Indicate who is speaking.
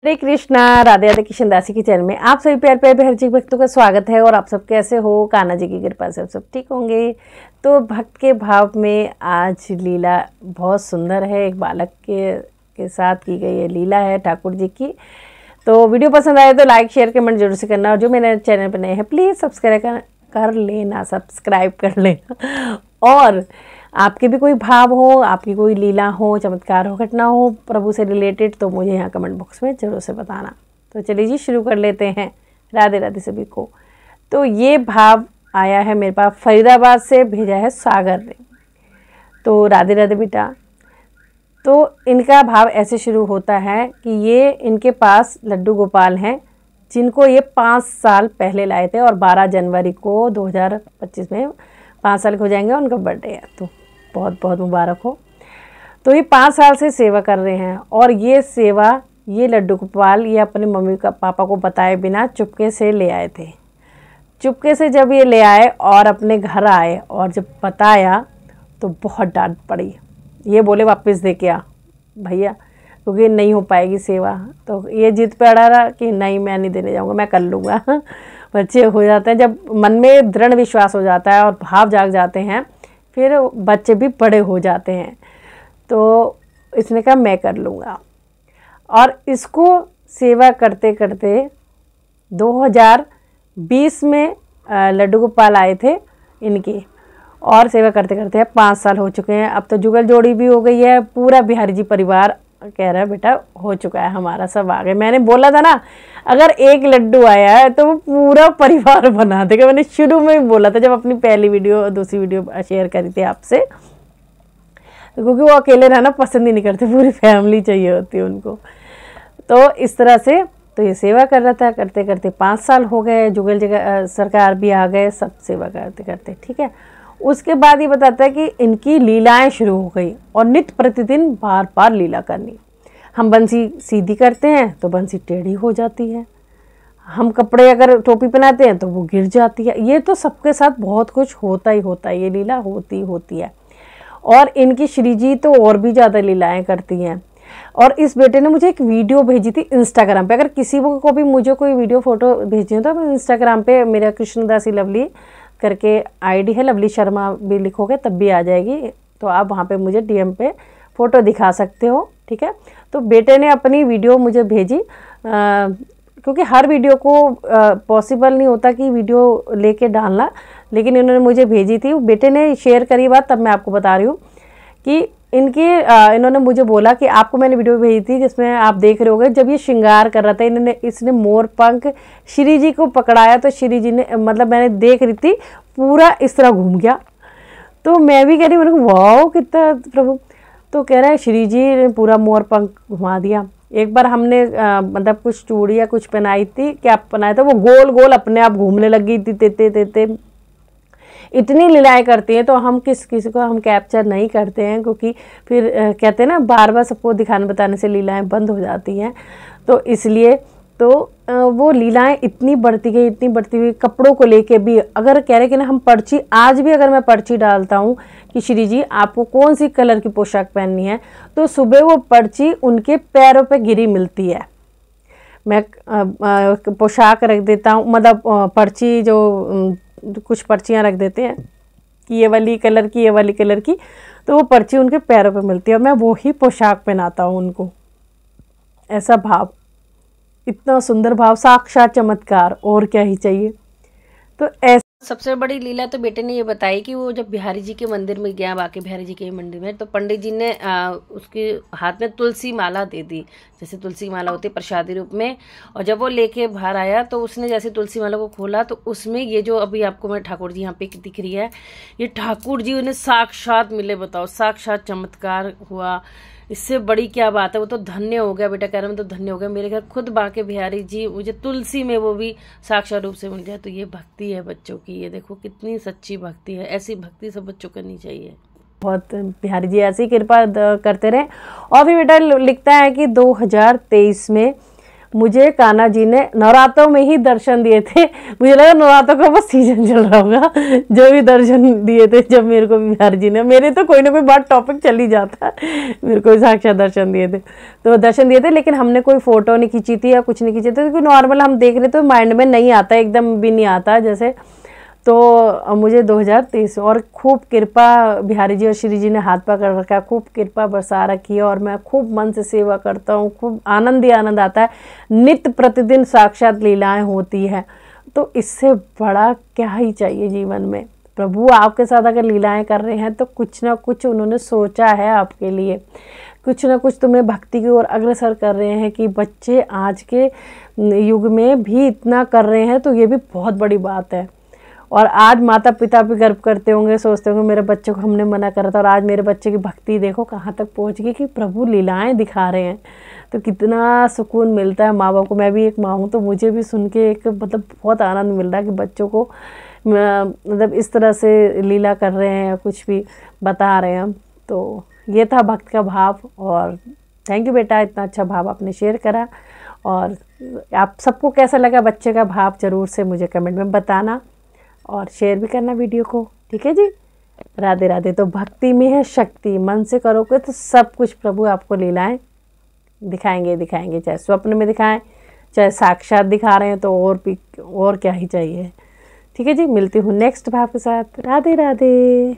Speaker 1: हरे कृष्णा। राधे राधे। किशन दासी की चैनल में आप सभी प्यार प्यार हर जी भक्तों का स्वागत है। और आप सब कैसे हो? कान्हा जी की कृपा से सब ठीक होंगे। तो भक्त के भाव में आज लीला बहुत सुंदर है। एक बालक के साथ की गई ये लीला है ठाकुर जी की। तो वीडियो पसंद आए तो लाइक शेयर कमेंट जरूर से करना। और जो मेरे चैनल पर नए हैं प्लीज़ सब्सक्राइब कर लेना, सब्सक्राइब कर लेना। और आपके भी कोई भाव हो, आपकी कोई लीला हो, चमत्कार हो, घटना हो प्रभु से रिलेटेड, तो मुझे यहाँ कमेंट बॉक्स में जरूर से बताना। तो चलिए जी शुरू कर लेते हैं। राधे राधे सभी को। तो ये भाव आया है मेरे पास, फरीदाबाद से भेजा है सागर ने। तो राधे राधे बेटा। तो इनका भाव ऐसे शुरू होता है कि ये इनके पास लड्डू गोपाल हैं जिनको ये 5 साल पहले लाए थे। और 12 जनवरी को 2025 में 5 साल हो जाएंगे, उनका बर्थडे है। तो बहुत बहुत मुबारक हो। तो ये 5 साल से सेवा कर रहे हैं। और ये सेवा ये लड्डू गोपाल ये अपने मम्मी का पापा को बताए बिना चुपके से ले आए थे। चुपके से जब ये ले आए और अपने घर आए और जब बताया तो बहुत डांट पड़ी। ये बोले वापस दे के आ भैया, क्योंकि नहीं हो पाएगी सेवा। तो ये जिद पे अड़ा रहा कि नहीं मैं नहीं देने जाऊँगा, मैं कर लूँगा। बच्चे हो जाते हैं जब मन में दृढ़ विश्वास हो जाता है और भाव जाग जाते हैं, फिर बच्चे भी बड़े हो जाते हैं। तो इसने कहा मैं कर लूँगा। और इसको सेवा करते करते 2020 में लड्डू गोपाल आए थे इनकी। और सेवा करते करते 5 साल हो चुके हैं। अब तो जुगल जोड़ी भी हो गई है। पूरा बिहारी जी परिवार कह रहा है बेटा हो चुका है हमारा, सब आ गए। मैंने बोला था ना अगर एक लड्डू आया है तो वो पूरा परिवार बना देगा। मैंने शुरू में ही बोला था जब अपनी पहली वीडियो दूसरी वीडियो शेयर करी थी आपसे, क्योंकि वो अकेले रहना पसंद ही नहीं करते, पूरी फैमिली चाहिए होती है उनको। तो इस तरह से तो ये सेवा कर रहा था। करते करते 5 साल हो गए। जुगल जगह सरकार भी आ गए, सब सेवा करते करते ठीक है। उसके बाद ये बताता है कि इनकी लीलाएं शुरू हो गई और नित्य प्रतिदिन बार बार लीला करनी। हम बंसी सीधी करते हैं तो बंसी टेढ़ी हो जाती है। हम कपड़े अगर टोपी पहनाते हैं तो वो गिर जाती है। ये तो सबके साथ बहुत कुछ होता ही होता है, ये लीला होती है। और इनकी श्री जी तो और भी ज़्यादा लीलाएँ करती हैं। और इस बेटे ने मुझे एक वीडियो भेजी थी इंस्टाग्राम पे। अगर किसी को भी मुझे कोई वीडियो फ़ोटो भेजी हो तो मैं इंस्टाग्राम पे मेरा कृष्णदासी लवली करके आईडी है, लवली शर्मा भी लिखोगे तब भी आ जाएगी। तो आप वहाँ पे मुझे डीएम पे फ़ोटो दिखा सकते हो ठीक है। तो बेटे ने अपनी वीडियो मुझे भेजी, क्योंकि हर वीडियो को पॉसिबल नहीं होता कि वीडियो लेके डालना, लेकिन इन्होंने मुझे भेजी थी। बेटे ने शेयर करी बात, तब मैं आपको बता रही हूँ कि इन्होंने मुझे बोला कि आपको मैंने वीडियो भेजी थी जिसमें आप देख रहे होगे जब ये श्रृंगार कर रहा था इसने मोर पंख श्री जी को पकड़ाया। तो श्री जी ने मतलब मैंने देख रही थी पूरा इस तरह घूम गया। तो मैं भी कह रही मैंने वाह कितना प्रभु। तो कह रहा है श्री जी ने पूरा मोर पंख घुमा दिया। एक बार हमने मतलब कुछ चूड़ी या कुछ पहनाई थी, क्या पहनाया था, वो गोल गोल अपने आप घूमने लगी थी। तेते इतनी लीलाएं करती हैं। तो हम किसी को हम कैप्चर नहीं करते हैं, क्योंकि फिर कहते हैं ना बार बार सबको दिखाने बताने से लीलाएं बंद हो जाती हैं। तो इसलिए तो वो लीलाएं इतनी बढ़ती गई कपड़ों को लेके भी। अगर कह रहे कि ना हम पर्ची, आज भी अगर मैं पर्ची डालता हूँ कि श्री जी आपको कौन सी कलर की पोशाक पहननी है, तो सुबह वो पर्ची उनके पैरों पे गिरी मिलती है। मैं पोशाक रख देता हूँ, मतलब पर्ची जो कुछ पर्चियाँ रख देते हैं कि ये वाली कलर की, ये वाली कलर की, तो वो पर्ची उनके पैरों पे मिलती है और मैं वो ही पोशाक पहनाता हूँ उनको। ऐसा भाव, इतना सुंदर भाव, साक्षात चमत्कार, और क्या ही चाहिए। तो ऐसा सबसे बड़ी लीला तो बेटे ने ये बताई कि वो जब बिहारी जी के मंदिर में गया, बाकी बिहारी जी के मंदिर में, तो पंडित जी ने उसके हाथ में तुलसी माला दे दी, जैसे तुलसी माला होती है प्रसादी रूप में। और जब वो लेके बाहर आया तो उसने जैसे तुलसी माला को खोला तो उसमें ये जो अभी आपको मैं ठाकुर जी यहाँ पे दिख रही है, ये ठाकुर जी उन्हें साक्षात मिले। बताओ, साक्षात चमत्कार हुआ। इससे बड़ी क्या बात है। वो तो धन्य हो गया बेटा, कह रहा मैं तो धन्य हो गया, मेरे घर खुद बाके बिहारी जी मुझे तुलसी में वो भी साक्षात रूप से मिल जाए। तो ये भक्ति है बच्चों की, ये देखो कितनी सच्ची भक्ति है। ऐसी भक्ति सब बच्चों को करनी चाहिए। बहुत बिहारी जी ऐसी कृपा करते रहे। और भी बेटा लिखता है कि 2023 में मुझे कान्हा जी ने नवरात्रों में ही दर्शन दिए थे। मुझे लगा नवरात्रों का बस सीजन चल रहा होगा, जो भी दर्शन दिए थे जब मेरे को बिहारी जी ने, मेरे तो कोई ना कोई बात टॉपिक चल ही जाता है, मेरे को साक्षात दर्शन दिए थे। तो दर्शन दिए थे, लेकिन हमने कोई फ़ोटो नहीं खींची थी या कुछ नहीं खींचे थे, क्योंकि नॉर्मल हम देख रहे तो माइंड में नहीं आता, एकदम भी नहीं आता जैसे। तो मुझे 2023 और खूब कृपा बिहारी जी और श्री जी ने हाथ पकड़ रखा, खूब कृपा बरसा रखी है, और मैं खूब मन से सेवा करता हूँ, खूब आनंद ही आनंद आता है। नित्य प्रतिदिन साक्षात लीलाएं होती है, तो इससे बड़ा क्या ही चाहिए जीवन में। प्रभु आपके साथ अगर लीलाएं कर रहे हैं तो कुछ ना कुछ उन्होंने सोचा है आपके लिए, कुछ ना कुछ तुम्हें भक्ति की ओर अग्रसर कर रहे हैं। कि बच्चे आज के युग में भी इतना कर रहे हैं तो ये भी बहुत बड़ी बात है। और आज माता पिता भी गर्व करते होंगे, सोचते होंगे मेरे बच्चे को हमने मना करा था और आज मेरे बच्चे की भक्ति देखो कहाँ तक पहुँच गई कि प्रभु लीलाएं दिखा रहे हैं। तो कितना सुकून मिलता है माँ बाप को। मैं भी एक माँ हूँ, तो मुझे भी सुन के एक मतलब बहुत आनंद मिल रहा है कि बच्चों को मतलब इस तरह से लीला कर रहे हैं या कुछ भी बता रहे हैं। तो ये था भक्त का भाव, और थैंक यू बेटा, इतना अच्छा भाव आपने शेयर करा। और आप सबको कैसा लगा बच्चे का भाव ज़रूर से मुझे कमेंट में बताना, और शेयर भी करना वीडियो को, ठीक है जी। राधे राधे। तो भक्ति में है शक्ति, मन से करोगे तो सब कुछ प्रभु आपको लीलाएं दिखाएंगे, चाहे स्वप्न में दिखाएं, चाहे साक्षात दिखा रहे हैं, तो और क्या ही चाहिए। ठीक है जी, मिलती हूँ नेक्स्ट भाव के साथ। राधे राधे।